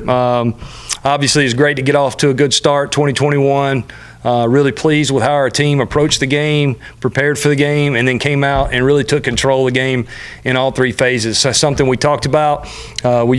Obviously, it's great to get off to a good start, 2021. Really pleased with how our team approached the game, prepared for the game, and then came out and really took control of the game in all three phases. That's something we talked about. When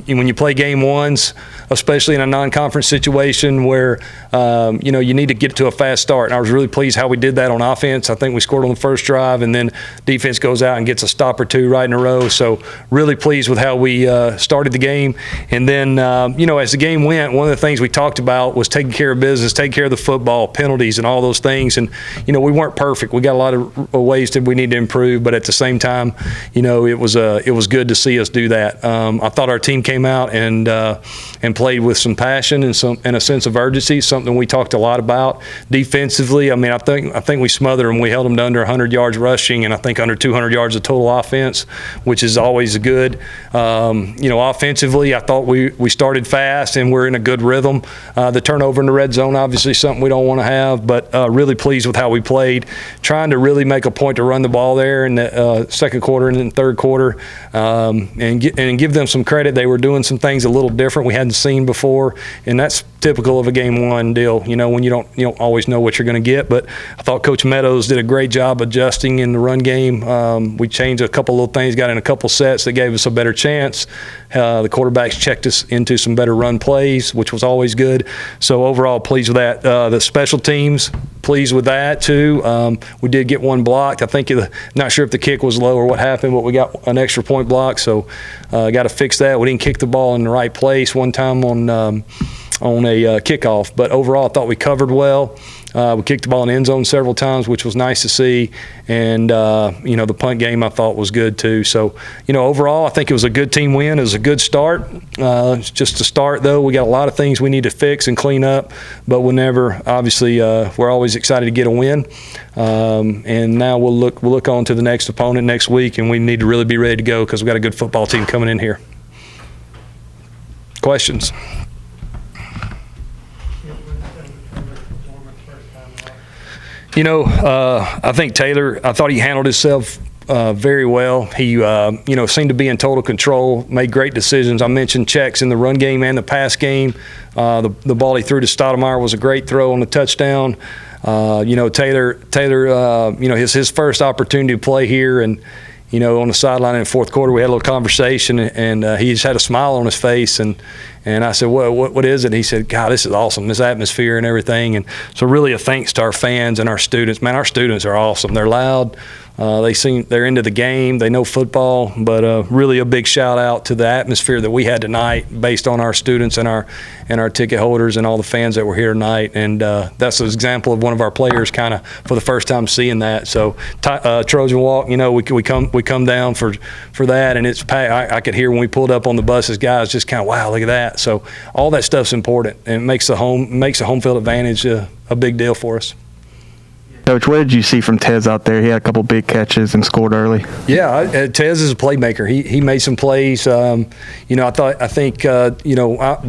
you play game ones, especially in a non-conference situation where you need to get to a fast start, and I was really pleased how we did that on offense. I think we scored on the first drive, and then defense goes out and gets a stop or two right in a row. So really pleased with how we started the game. And then as the game went, one of the things we talked about was taking care of business, taking care of the football, penalties, and all those things. And we weren't perfect. We got a lot of ways that we need to improve, but at the same time, it was good to see us do that. I thought our team came out and played with some passion and a sense of urgency, something we talked a lot about. Defensively, I think we smothered them. We held them to under 100 yards rushing, and I think under 200 yards of total offense, which is always good. Offensively, I thought we started fast and we're in a good rhythm. The turnover in the red zone, obviously something we don't want to have, but really pleased with how we played, trying to really make a point to run the ball there in the second quarter and then third quarter, and give them some credit. They were doing some things a little different we hadn't seen before, and that's typical of a game one deal, when you don't always know what you're going to get. But I thought Coach Meadows did a great job adjusting in the run game. We changed a couple little things, got in a couple sets that gave us a better chance. The quarterbacks checked us into some better run plays, which was always good. So overall, pleased with that. The special teams, pleased with that too. We did get one blocked. I think not sure if the kick was low or what happened, but we got an extra point block, so got to fix that. We didn't kick the ball in the right place one time on a kickoff, but overall I thought we covered well. We kicked the ball in the end zone several times, which was nice to see, and the punt game I thought was good too. So overall I think it was a good team win. It was a good start. Just to start though, we got a lot of things we need to fix and clean up, but we're always excited to get a win. And now we'll look on to the next opponent next week, and we need to really be ready to go because we got a good football team coming in here. Questions? I think Taylor, I thought he handled himself very well. He, seemed to be in total control, made great decisions. I mentioned checks in the run game and the pass game. The ball he threw to Stoudemire was a great throw on the touchdown. Taylor, his first opportunity to play here, and on the sideline in the fourth quarter, we had a little conversation, and he just had a smile on his face, and I said, what is it? He said, God, this is awesome, this atmosphere and everything. And so really a thanks to our fans and our students. Man, our students are awesome. They're loud. They're into the game. They know football, but really a big shout out to the atmosphere that we had tonight, based on our students and our ticket holders and all the fans that were here tonight. And that's an example of one of our players kind of for the first time seeing that. So Trojan Walk, we come down for that, and it's packed. I could hear when we pulled up on the buses, guys just kind of, wow, look at that. So all that stuff's important, and it makes the home field advantage a big deal for us. Coach, what did you see from Tez out there? He had a couple big catches and scored early. Yeah, Tez is a playmaker. He made some plays. The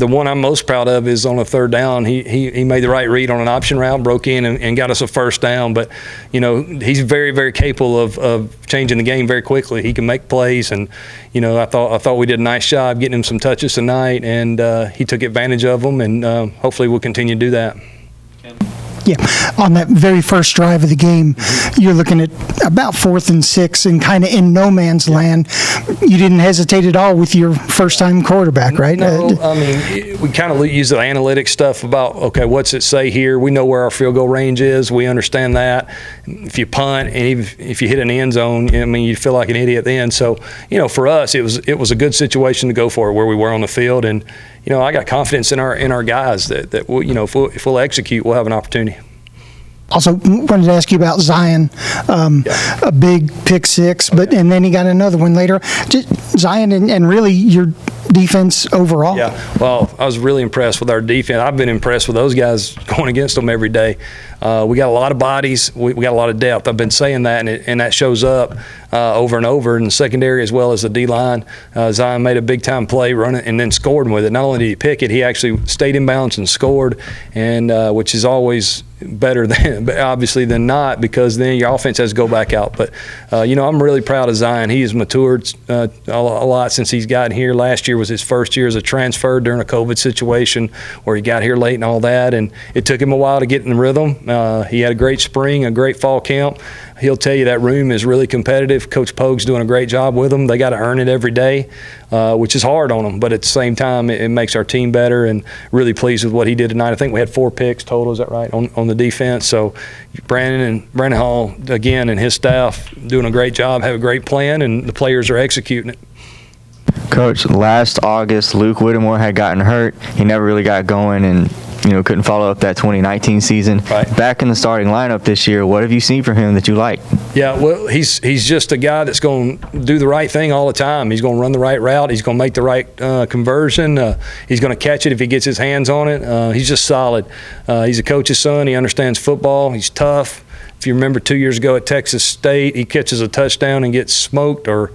one I'm most proud of is on a third down. He made the right read on an option route, broke in and got us a first down. But he's very, very capable of changing the game very quickly. He can make plays, and I thought we did a nice job getting him some touches tonight, and he took advantage of them, and hopefully we'll continue to do that. Yeah, on that very first drive of the game, you're looking at about 4th and 6 and kind of in no man's land. You didn't hesitate at all with your first-time quarterback, right? No, we kind of use the analytics stuff about, okay, what's it say here? We know where our field goal range is. We understand that. If you punt and even if you hit an end zone, you feel like an idiot at the end. So, for us, it was a good situation to go for where we were on the field, and I got confidence in our guys that we'll, if we'll execute, we'll have an opportunity. Also, wanted to ask you about Zion, a big pick six, and then he got another one later. Just Zion and really your defense overall. Yeah, well, I was really impressed with our defense. I've been impressed with those guys going against them every day. We got a lot of bodies. We got a lot of depth. I've been saying that, and that shows up. over and over in the secondary as well as the D-line. Zion made a big-time play, run it, and then scored with it. Not only did he pick it, he actually stayed in bounds and scored, and which is always better than obviously than not, because then your offense has to go back out. But I'm really proud of Zion. He has matured a lot since he's gotten here. Last year was his first year as a transfer during a COVID situation where he got here late and all that, and it took him a while to get in the rhythm. He had a great spring, a great fall camp. He'll tell you that room is really competitive. Coach Pogue's doing a great job with them. They got to earn it every day, which is hard on them. But at the same time, it makes our team better, and really pleased with what he did tonight. I think we had 4 picks total, is that right, on the defense? So Brandon Hall, again, and his staff doing a great job, have a great plan, and the players are executing it. Coach, last August, Luke Whittemore had gotten hurt. He never really got going and couldn't follow up that 2019 season. Right. Back in the starting lineup this year, what have you seen from him that you like? Yeah, well, he's just a guy that's going to do the right thing all the time. He's going to run the right route. He's going to make the right conversion. He's going to catch it if he gets his hands on it. He's just solid. He's a coach's son. He understands football. He's tough. If you remember 2 years ago at Texas State, he catches a touchdown and gets smoked, or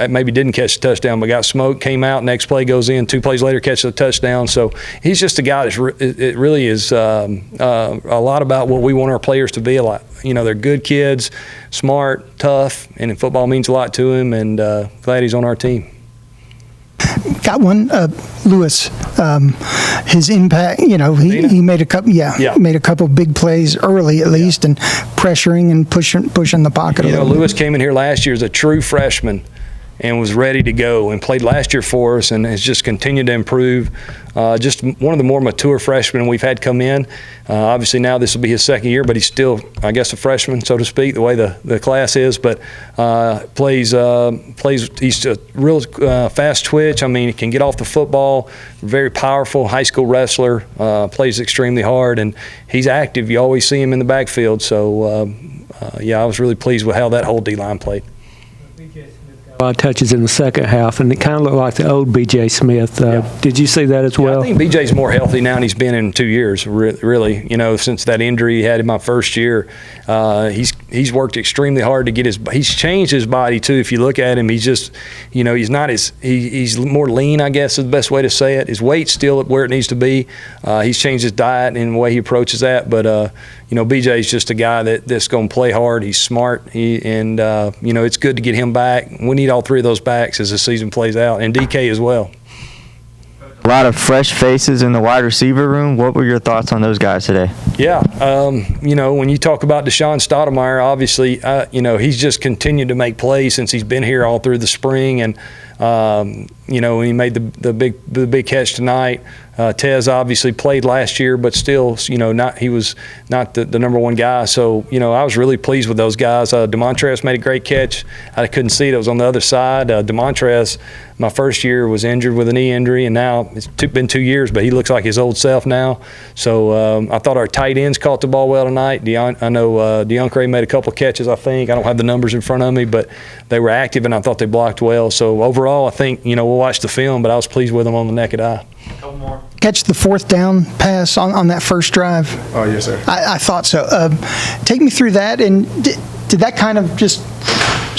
maybe didn't catch a touchdown but got smoked, came out, next play goes in, 2 plays later catches a touchdown. So he's just a guy it really is a lot about what we want our players to be. A lot, they're good kids, smart, tough, and football means a lot to him, and glad he's on our team. Got one, Lewis. His impact, he made a couple. Made a couple big plays early, at least, and pressuring and pushing the pocket a little. Lewis came in here last year as a true freshman and was ready to go, and played last year for us, and has just continued to improve. Just one of the more mature freshmen we've had come in. Obviously now this will be his second year, but he's still, I guess, a freshman, so to speak, the way the class is. But plays. He's a real fast twitch. I mean, he can get off the football. Very powerful high school wrestler. Plays extremely hard, and he's active. You always see him in the backfield. So I was really pleased with how that whole D-line played. A lot of touches in the second half, and it kind of looked like the old B.J. Smith. Did you see that as well? I think B.J.'s more healthy now than he's been in 2 years, really. Since that injury he had in my first year. He's worked extremely hard to get he's changed his body too. If you look at him, he's just, he's not he's more lean, I guess is the best way to say it. His weight's still where it needs to be. He's changed his diet and the way he approaches that, but BJ's just a guy that's going to play hard. He's smart, and it's good to get him back. We need all 3 of those backs as the season plays out, and DK as well. A lot of fresh faces in the wide receiver room. What were your thoughts on those guys today? Yeah, when you talk about Deshaun Stoudemire, obviously, he's just continued to make plays since he's been here all through the spring, and he made the big catch tonight. Tez obviously played last year, but still, he was not the number 1 guy. So, I was really pleased with those guys. Demontrez made a great catch. I couldn't see it. It was on the other side. Demontrez, my first year, was injured with a knee injury, and now it's been 2 years, but he looks like his old self now. So I thought our tight ends caught the ball well tonight. I know DeAncre made a couple of catches, I think. I don't have the numbers in front of me, but they were active, and I thought they blocked well. So overall, I think, we'll watch the film, but I was pleased with them on the naked eye. Couple more. Catch the 4th down pass on that first drive. Oh, yes, sir. I thought so. Take me through that, and did that kind of just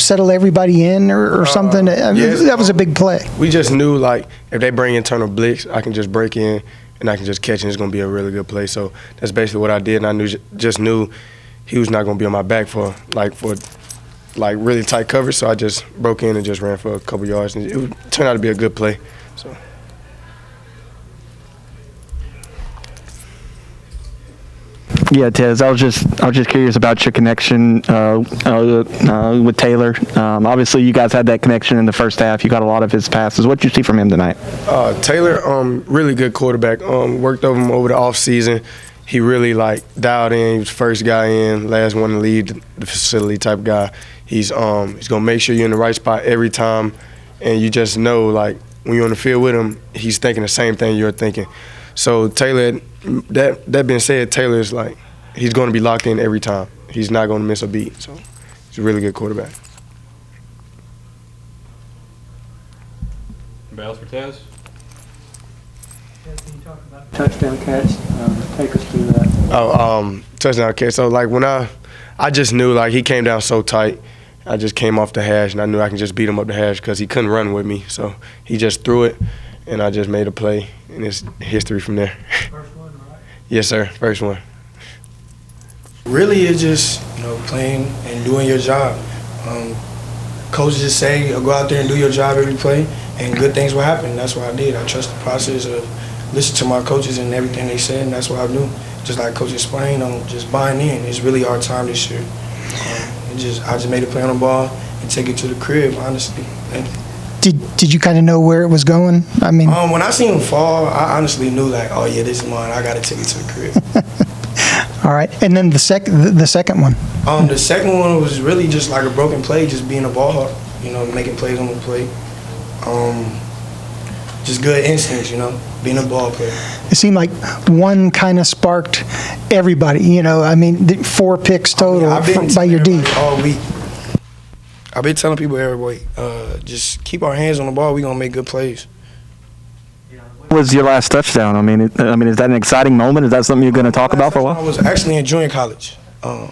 settle everybody in or something? Yes, that was a big play. We just knew, if they bring internal blitz, I can just break in and I can just catch, and it's going to be a really good play. So that's basically what I did, and I knew he was not going to be on my back for really tight coverage. So I just broke in and just ran for a couple yards, and it turned out to be a good play. So. Yeah, Tez, I was just curious about your connection with Taylor. Obviously, you guys had that connection in the first half. You got a lot of his passes. What did you see from him tonight? Taylor, really good quarterback. Worked over him over the off season. He really dialed in. He was the first guy in, last one to leave the facility type guy. He's gonna make sure you're in the right spot every time, and you just know when you're on the field with him, he's thinking the same thing you're thinking. So Taylor, that being said, Taylor's he's going to be locked in every time. He's not going to miss a beat. So he's a really good quarterback. Anybody else for Tez? Can you talk about touchdown catch? Take us through that. Touchdown catch. So when I just knew he came down so tight. I just came off the hash, and I knew I could just beat him up the hash because he couldn't run with me. So he just threw it, and I just made a play, and it's history from there. First one, right? Yes, sir. First one. Really, it's just, playing and doing your job. Coaches just say, go out there and do your job every play, and good things will happen. That's what I did. I trust the process of listening to my coaches and everything they said, and that's what I do. Just like Coach explained, I'm just buying in. It's really our time this year. I just made a play on the ball and take it to the crib, honestly. Did you kind of know where it was going? I mean, when I seen him fall, I honestly knew, like, oh, yeah, this is mine. I got to take it to the crib. all right. And then the second one. The second one was really just like a broken play, just being a ball hawk, making plays on the plate. Just good instincts, being a ball player. It seemed like one kind of sparked everybody. I mean, 4 picks total by your D. All week. I've been telling people every week, just keep our hands on the ball. We're going to make good plays. What was your last touchdown? I mean, is that an exciting moment? Is that something you're going to talk about for a while? I was actually in junior college. Yeah,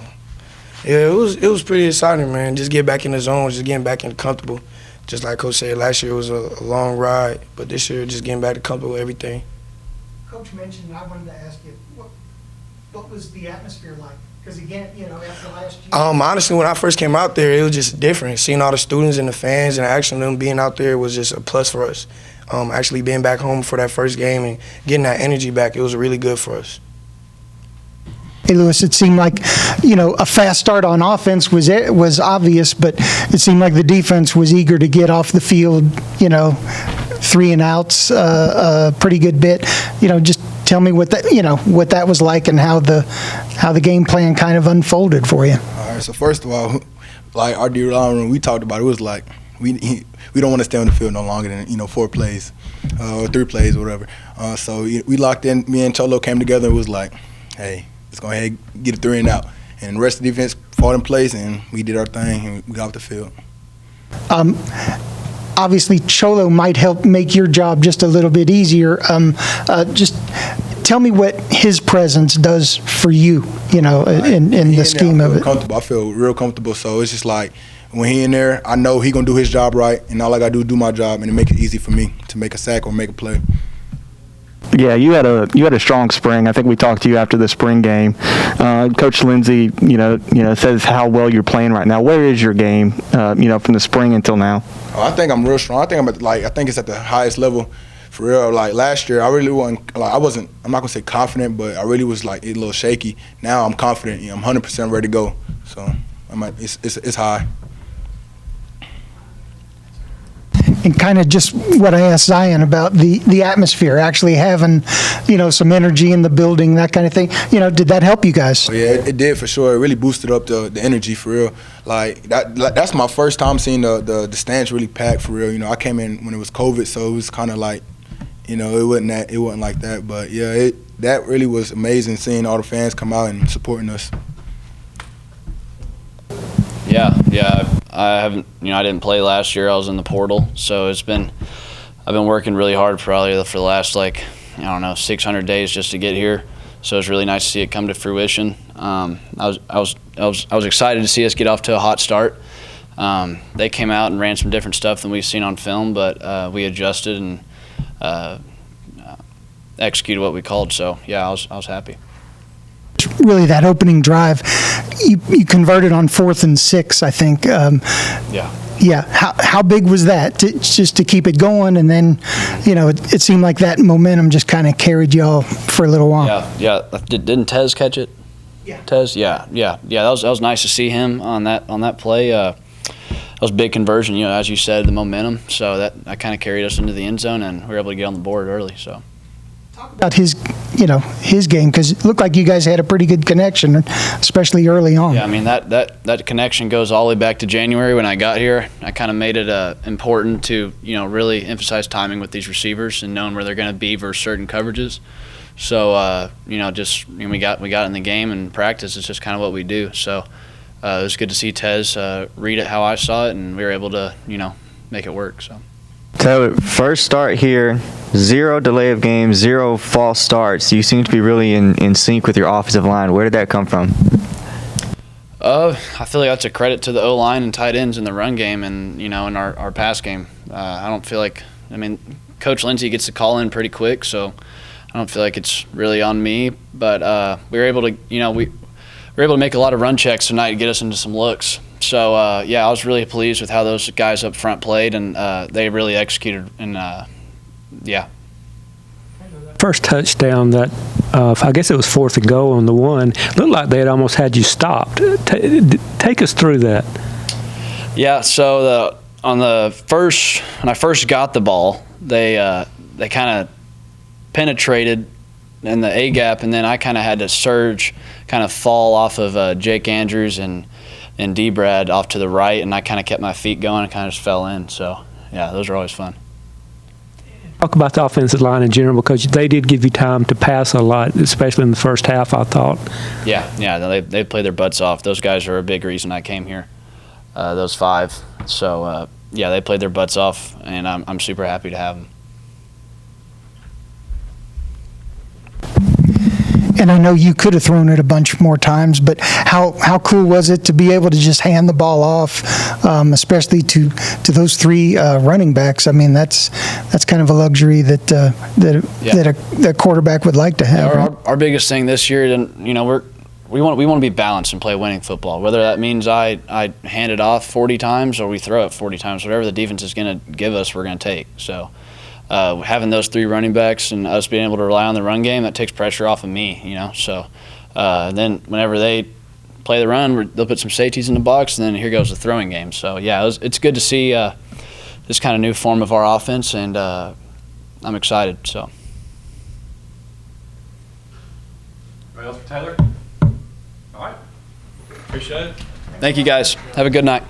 it was pretty exciting, man. Just get back in the zone, just getting back in comfortable. Just like Coach said, last year was a long ride, but this year just getting back to comfortable with everything. Coach mentioned, I wanted to ask you, what was the atmosphere like? Because again, after last year. Honestly, when I first came out there, it was just different. Seeing all the students and the fans and actually them being out there was just a plus for us. Actually being back home for that first game and getting that energy back, it was really good for us. Hey, Lewis, it seemed like, a fast start on offense was obvious, but it seemed like the defense was eager to get off the field, 3 and outs, a pretty good bit. Just tell me what that was like and how the game plan kind of unfolded for you. All right, so first of all, like our D-line room, we talked about it, was like we don't want to stay on the field no longer than 4 plays or 3 plays or whatever. So we locked in. Me and Cholo came together and was like, hey, let's go ahead and get a 3 and out. And the rest of the defense fought in place, and we did our thing, and we got off the field. Obviously, Cholo might help make your job just a little bit easier. Just tell me what his presence does for you, in the scheme of it. I feel real comfortable, so it's just like when he in there, I know he going to do his job right, and all I got to do my job, and it make it easy for me to make a sack or make a play. Yeah, you had a strong spring. I think we talked to you after the spring game. Coach Lindsey, says how well you're playing right now. Where is your game, from the spring until now? Oh, I think I'm real strong. I think it's at the highest level, for real. Like last year, I really wasn't. Like I'm not gonna say confident, but I really was like a little shaky. Now I'm confident. I'm 100% ready to go. So it's high. And kind of just what I asked Zion about the atmosphere, actually having, some energy in the building, that kind of thing. Did that help you guys? Oh, yeah, it did for sure. It really boosted up the energy for real. That's my first time seeing the stands really packed for real. I came in when it was COVID, so it was kind of like, it wasn't like that. But yeah, that really was amazing seeing all the fans come out and supporting us. Yeah. I didn't play last year. I was in the portal, so I've been working really hard for the last 600 days just to get here. So it's really nice to see it come to fruition. I was excited to see us get off to a hot start. They came out and ran some different stuff than we've seen on film, but we adjusted and executed what we called. So yeah, I was happy. Really, that opening drive, you converted on 4th and 6, I think. Yeah. How big was that? Just to keep it going, and then, it seemed like that momentum just kind of carried y'all for a little while. Yeah. Didn't Tez catch it? Yeah. Tez, yeah. That was nice to see him on that play. That was a big conversion. As you said, the momentum. So that kind of carried us into the end zone, and we were able to get on the board early. So. Talk about his game, because it looked like you guys had a pretty good connection, especially early on. Yeah, I mean, that connection goes all the way back to January when I got here. I kind of made it important to, really emphasize timing with these receivers and knowing where they're going to be versus certain coverages. So, we got in the game and practice. It's just kind of what we do. So it was good to see Tez read it how I saw it, and we were able to, make it work. So. Taylor, first start here, 0 delay of game, 0 false starts. You seem to be really in sync with your offensive line. Where did that come from? I feel like that's a credit to the O-line and tight ends in the run game and, in our pass game. I don't feel like – Coach Lindsey gets the call in pretty quick, so I don't feel like it's really on me. But we were able to – we were able to make a lot of run checks tonight to get us into some looks. So, I was really pleased with how those guys up front played, and they really executed. And, First touchdown that I guess it was 4th and goal on the one. Looked like they had almost had you stopped. Take us through that. Yeah. So when I first got the ball, they kind of penetrated in the A gap, and then I kind of had to surge, kind of fall off of Jake Andrews and D-Brad off to the right, and I kind of kept my feet going and kind of just fell in. So yeah, those are always fun. Talk about the offensive line in general, because they did give you time to pass a lot, especially in the first half, I thought. Yeah, they played their butts off. Those guys are a big reason I came here, those 5. So, they played their butts off, and I'm super happy to have them. And I know you could have thrown it a bunch more times, but how cool was it to be able to just hand the ball off, especially to those 3 running backs? I mean, that's kind of a luxury that a quarterback would like to have. Our biggest thing this year, we want to be balanced and play winning football. Whether that means I hand it off 40 times or we throw it 40 times, whatever the defense is going to give us, we're going to take. So. Having those 3 running backs and us being able to rely on the run game, that takes pressure off of me, So then whenever they play the run, they'll put some safeties in the box, and then here goes the throwing game. So, it's good to see this kind of new form of our offense, and I'm excited. So. Anybody else for Taylor? All right. Appreciate it. Thank you, guys. Have a good night.